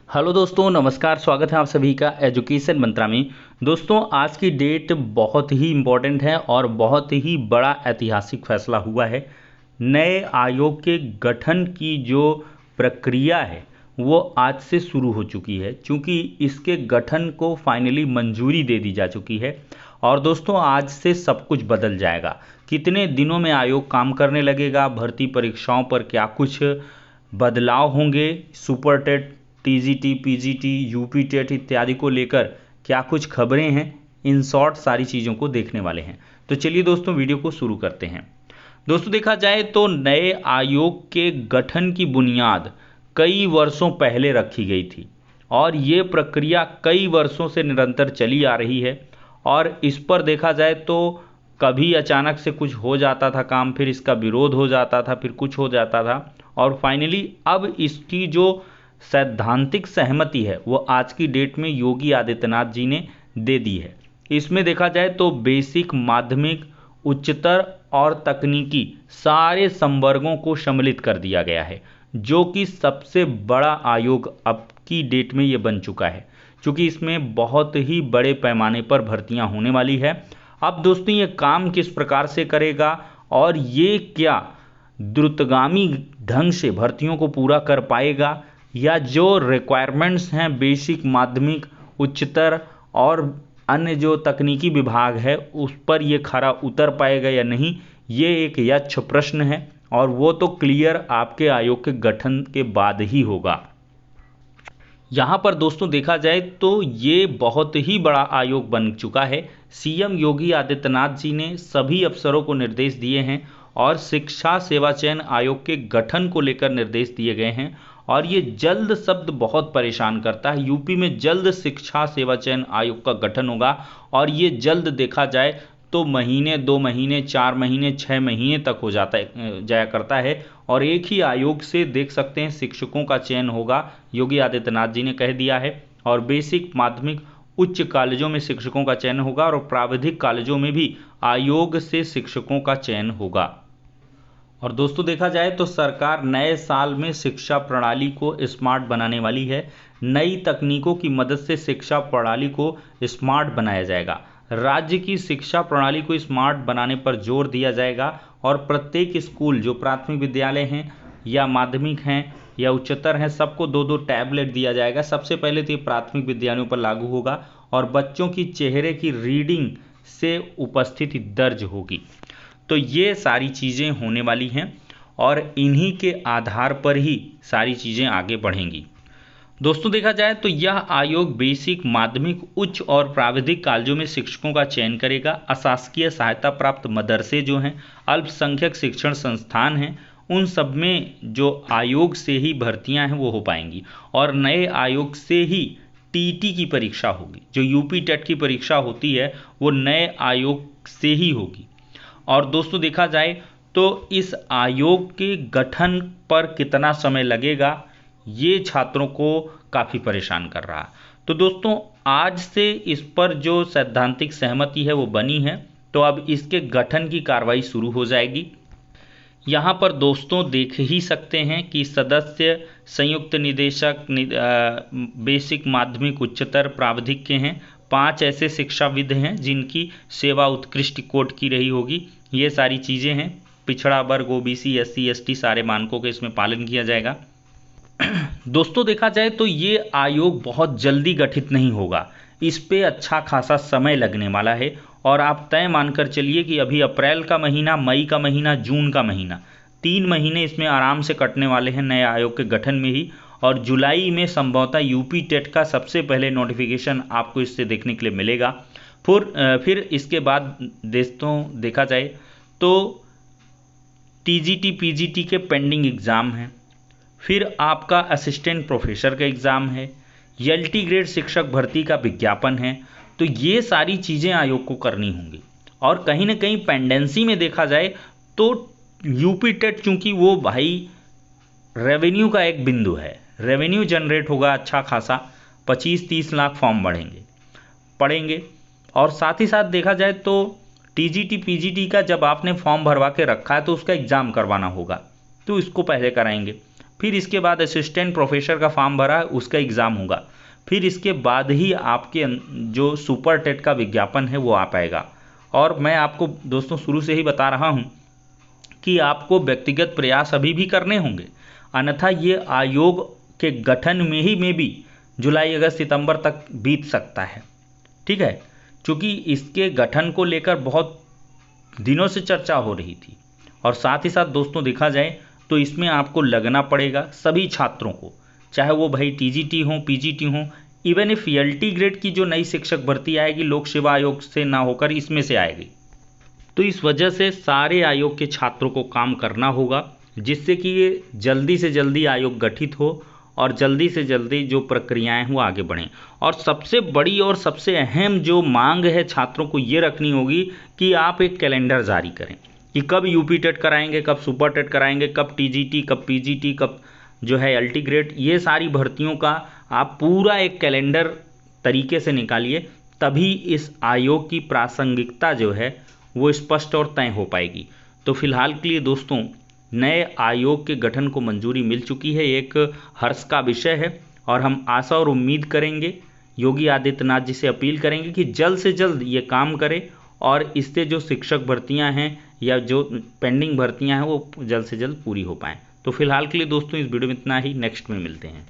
Hello दोस्तों, नमस्कार। स्वागत है आप सभी का एजुकेशन मंत्रा में। दोस्तों, आज की डेट बहुत ही इम्पोर्टेंट है और बहुत ही बड़ा ऐतिहासिक फैसला हुआ है। नए आयोग के गठन की जो प्रक्रिया है वो आज से शुरू हो चुकी है, क्योंकि इसके गठन को फाइनली मंजूरी दे दी जा चुकी है। और दोस्तों, आज से सब कुछ बदल जाएगा। कितने दिनों में आयोग काम करने लगेगा, भर्ती परीक्षाओं पर क्या कुछ बदलाव होंगे, super TET, TGT, PGT, UP TET इत्यादि को लेकर क्या कुछ खबरें हैं, इन शॉर्ट सारी चीज़ों को देखने वाले हैं। तो चलिए दोस्तों, वीडियो को शुरू करते हैं। दोस्तों, देखा जाए तो नए आयोग के गठन की बुनियाद कई वर्षों पहले रखी गई थी और ये प्रक्रिया कई वर्षों से निरंतर चली आ रही है। और इस पर देखा जाए तो कभी अचानक से कुछ हो जाता था काम, फिर इसका विरोध हो जाता था, फिर कुछ हो जाता था, और फाइनली अब इसकी जो सैद्धांतिक सहमति है वो आज की डेट में योगी आदित्यनाथ जी ने दे दी है। इसमें देखा जाए तो बेसिक, माध्यमिक, उच्चतर और तकनीकी सारे संवर्गों को सम्मिलित कर दिया गया है, जो कि सबसे बड़ा आयोग अब की डेट में ये बन चुका है, क्योंकि इसमें बहुत ही बड़े पैमाने पर भर्तियां होने वाली है। अब दोस्तों, ये काम किस प्रकार से करेगा और ये क्या द्रुतगामी ढंग से भर्तियों को पूरा कर पाएगा, या जो रिक्वायरमेंट्स हैं बेसिक, माध्यमिक, उच्चतर और अन्य जो तकनीकी विभाग है उस पर ये खरा उतर पाएगा या नहीं, ये एक यक्ष प्रश्न है। और वो तो क्लियर आपके आयोग के गठन के बाद ही होगा। यहाँ पर दोस्तों देखा जाए तो ये बहुत ही बड़ा आयोग बन चुका है। सीएम योगी आदित्यनाथ जी ने सभी अफसरों को निर्देश दिए हैं और शिक्षा सेवा चयन आयोग के गठन को लेकर निर्देश दिए गए हैं। और ये जल्द शब्द बहुत परेशान करता है। यूपी में जल्द शिक्षा सेवा चयन आयोग का गठन होगा और ये जल्द देखा जाए तो महीने, 2 महीने, 4 महीने, 6 महीने तक हो जाया करता है। और एक ही आयोग से देख सकते हैं शिक्षकों का चयन होगा, योगी आदित्यनाथ जी ने कह दिया है। और बेसिक, माध्यमिक, उच्च कॉलेजों में शिक्षकों का चयन होगा और प्राविधिक कॉलेजों में भी आयोग से शिक्षकों का चयन होगा। और दोस्तों देखा जाए तो सरकार नए साल में शिक्षा प्रणाली को स्मार्ट बनाने वाली है। नई तकनीकों की मदद से शिक्षा प्रणाली को स्मार्ट बनाया जाएगा। राज्य की शिक्षा प्रणाली को स्मार्ट बनाने पर जोर दिया जाएगा और प्रत्येक स्कूल, जो प्राथमिक विद्यालय हैं या माध्यमिक हैं या उच्चतर हैं, सबको 2-2 टैबलेट दिया जाएगा। सबसे पहले तो ये प्राथमिक विद्यालयों पर लागू होगा और बच्चों की चेहरे की रीडिंग से उपस्थिति दर्ज होगी। तो ये सारी चीज़ें होने वाली हैं और इन्हीं के आधार पर ही सारी चीज़ें आगे बढ़ेंगी। दोस्तों देखा जाए तो यह आयोग बेसिक, माध्यमिक, उच्च और प्राविधिक कॉलेजों में शिक्षकों का चयन करेगा। अशासकीय सहायता प्राप्त मदरसे जो हैं, अल्पसंख्यक शिक्षण संस्थान हैं, उन सब में जो आयोग से ही भर्तियां हैं वो हो पाएंगी। और नए आयोग से ही टीटी की परीक्षा होगी। जो यूपी टेट की परीक्षा होती है वो नए आयोग से ही होगी। और दोस्तों देखा जाए तो इस आयोग के गठन पर कितना समय लगेगा, ये छात्रों को काफ़ी परेशान कर रहा। तो दोस्तों, आज से इस पर जो सैद्धांतिक सहमति है वो बनी है, तो अब इसके गठन की कार्रवाई शुरू हो जाएगी। यहाँ पर दोस्तों देख ही सकते हैं कि सदस्य संयुक्त निदेशक बेसिक, माध्यमिक, उच्चतर, प्राविधिक के हैं। 5 ऐसे शिक्षाविद हैं जिनकी सेवा उत्कृष्ट कोटि की रही होगी। ये सारी चीज़ें हैं। पिछड़ा वर्ग, ओबीसी, एससी, एसटी सारे मानकों के इसमें पालन किया जाएगा। दोस्तों देखा जाए तो ये आयोग बहुत जल्दी गठित नहीं होगा, इस पे अच्छा खासा समय लगने वाला है। और आप तय मानकर चलिए कि अभी अप्रैल का महीना, मई का महीना, जून का महीना, 3 महीने इसमें आराम से कटने वाले हैं नए आयोग के गठन में ही। और जुलाई में संभवतः यूपी टेट का सबसे पहले नोटिफिकेशन आपको इससे देखने के लिए मिलेगा। फिर इसके बाद दोस्तों देखा जाए तो टीजीटी, पीजीटी के पेंडिंग एग्ज़ाम हैं। फिर आपका असिस्टेंट प्रोफेसर का एग्ज़ाम है, एलटी ग्रेड शिक्षक भर्ती का विज्ञापन है। तो ये सारी चीज़ें आयोग को करनी होंगी। और कहीं ना कहीं पेंडेंसी में देखा जाए तो यूपी टेट, चूँकि वो भाई रेवेन्यू का एक बिंदु है, रेवेन्यू जनरेट होगा अच्छा खासा, 25-30 लाख फॉर्म पड़ेंगे। और साथ ही साथ देखा जाए तो टीजीटी, पीजीटी का जब आपने फॉर्म भरवा के रखा है तो उसका एग्ज़ाम करवाना होगा, तो इसको पहले कराएंगे। फिर इसके बाद असिस्टेंट प्रोफेसर का फॉर्म भरा है, उसका एग्ज़ाम होगा, फिर इसके बाद ही आपके जो सुपर टेट का विज्ञापन है वो आ पाएगा। और मैं आपको दोस्तों शुरू से ही बता रहा हूँ कि आपको व्यक्तिगत प्रयास अभी भी करने होंगे, अन्यथा ये आयोग के गठन में भी जुलाई अगस्त सितंबर तक बीत सकता है। ठीक है, क्योंकि इसके गठन को लेकर बहुत दिनों से चर्चा हो रही थी। और साथ ही साथ दोस्तों देखा जाए तो इसमें आपको लगना पड़ेगा सभी छात्रों को, चाहे वो भाई टीजीटी हो, पीजीटी हो, इवन इफ एलटी ग्रेड की जो नई शिक्षक भर्ती आएगी लोक सेवा आयोग से ना होकर इसमें से आएगी। तो इस वजह से सारे आयोग के छात्रों को काम करना होगा, जिससे कि ये जल्दी से जल्दी आयोग गठित हो और जल्दी से जल्दी जो प्रक्रियाएं हैं वो आगे बढ़ें। और सबसे बड़ी और सबसे अहम जो मांग है छात्रों को ये रखनी होगी कि आप एक कैलेंडर जारी करें कि कब यूपी टेट कराएंगे, कब सुपर टेट कराएंगे, कब टीजीटी, कब पीजीटी, कब जो है एलटी ग्रेड, ये सारी भर्तियों का आप पूरा एक कैलेंडर तरीके से निकालिए, तभी इस आयोग की प्रासंगिकता जो है वो स्पष्ट और तय हो पाएगी। तो फिलहाल के लिए दोस्तों नए आयोग के गठन को मंजूरी मिल चुकी है, एक हर्ष का विषय है। और हम आशा और उम्मीद करेंगे, योगी आदित्यनाथ जी से अपील करेंगे कि जल्द से जल्द ये काम करें और इससे जो शिक्षक भर्तियां हैं या जो पेंडिंग भर्तियां हैं वो जल्द से जल्द पूरी हो पाएँ। तो फिलहाल के लिए दोस्तों इस वीडियो में इतना ही, नेक्स्ट में मिलते हैं।